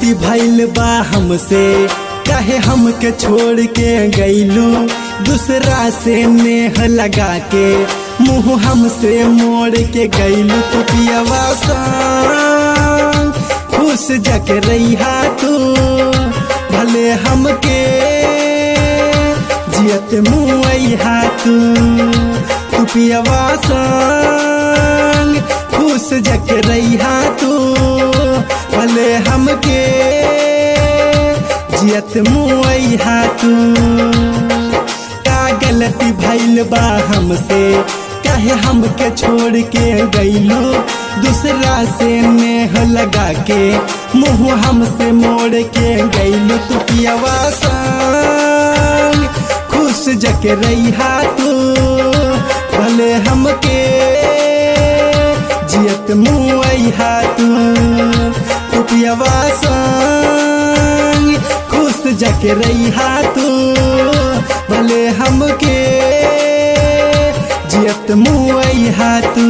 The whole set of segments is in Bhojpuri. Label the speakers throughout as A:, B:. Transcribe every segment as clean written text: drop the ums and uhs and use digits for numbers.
A: गलती भइल बा हमसे, काहे हमके छोड़ के गइलू, दूसरा से नेह लगा के मुँह हमसे मोड़ के गइलू। तू पियवा संग खुश जाके रहिहा तू, भले हमके जियत मुआइहा तू। तू पियवा संग खुश जाके रहिहा तू, भले हमके जियत मुआइहा तू। का गलती भइल बा हमसे, काहे हमके छोड़ के गइलू, दूसरा से नेह लगा के मुँह हमसे मोड़ के गइलू। तू पियवा संग खुश जाके रहिहा तू, भले हमके जियत मुआइहा तू। तू पियवा संग खुश जाके रहिहा तू, भले हमके जियत मुआइहा तू।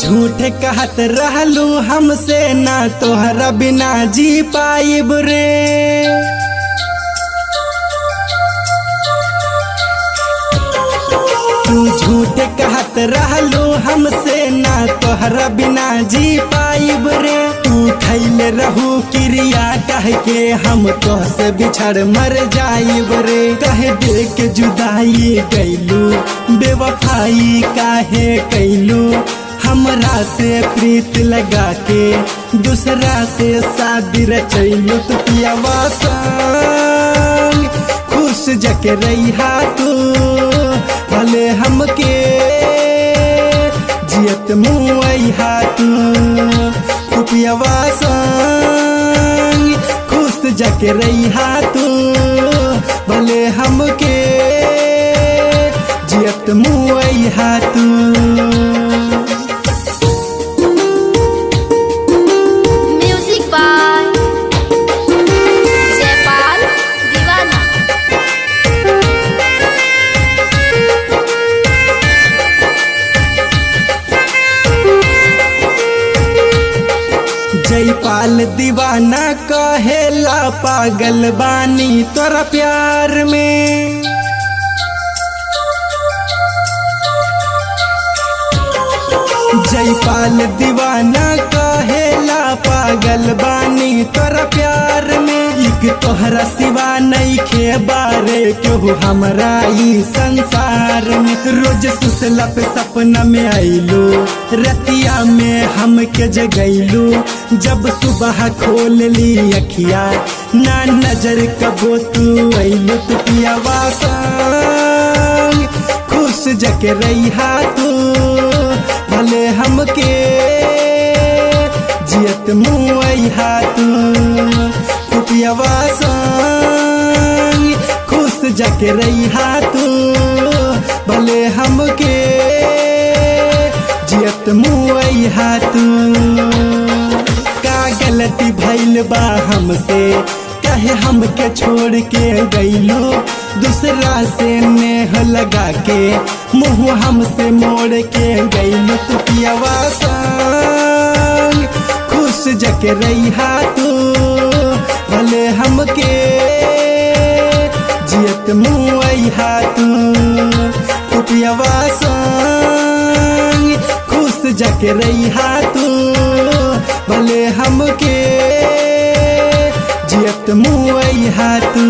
A: झूठे कहत रहलू हमसे, ना तोहरा बिना जी पाइब रे। तू झूठे कहत रहलू हमसे, ना तोहरा बिना जी पाइब रे। तू खैले रहू क्रिया कह के हम तोहसे बिछड़ मर जाइब रे। कहे दे के जुदाई गइलू, बेवफाई काहे कैलू, हमरा से प्रीत लगा के दूसरा से शादी रचैलू। तू पियवा संग खुश जाके रहिहा तू, भले हमके जियत मुआइहा तू। तू पियवा संग खुश जाके रहिहा तू, भले हमके जियत मुआइहा तू। जयपाल दीवाना कहेला पागल बानी तोरा प्यार में। जयपाल दीवाना कहेला पागल बानी तोरा प्यार में। एक तोहरा सिवा नहीं खे बारे केहू हमरा ई संसार में। रोज सुतला पे सपना में आइलू, रतिया में हमके जगैलू। जब सुबह खोल ली अखिया, ना नजर कबो तू आइलू। तू पियवा संग खुश जाके रहिहा तू, भले हमके जियत मुआइहा तू। तू पियवा संग खुश जाके रहिहा तू, भले हमके जियत मुआइहा तू। का गलती भइल बा हमसे, काहे हमके छोड़ के गइलू, दूसरा से नेह लगा के मुँह हमसे मोड़ के गइलू। तू पियवा संग खुश जाके रहिहा तू, भले हमके जियत मुआइहा तू। तू पियवा संग खुश जाके रहिहा तू, भले हमके जियत मुआइहा तू।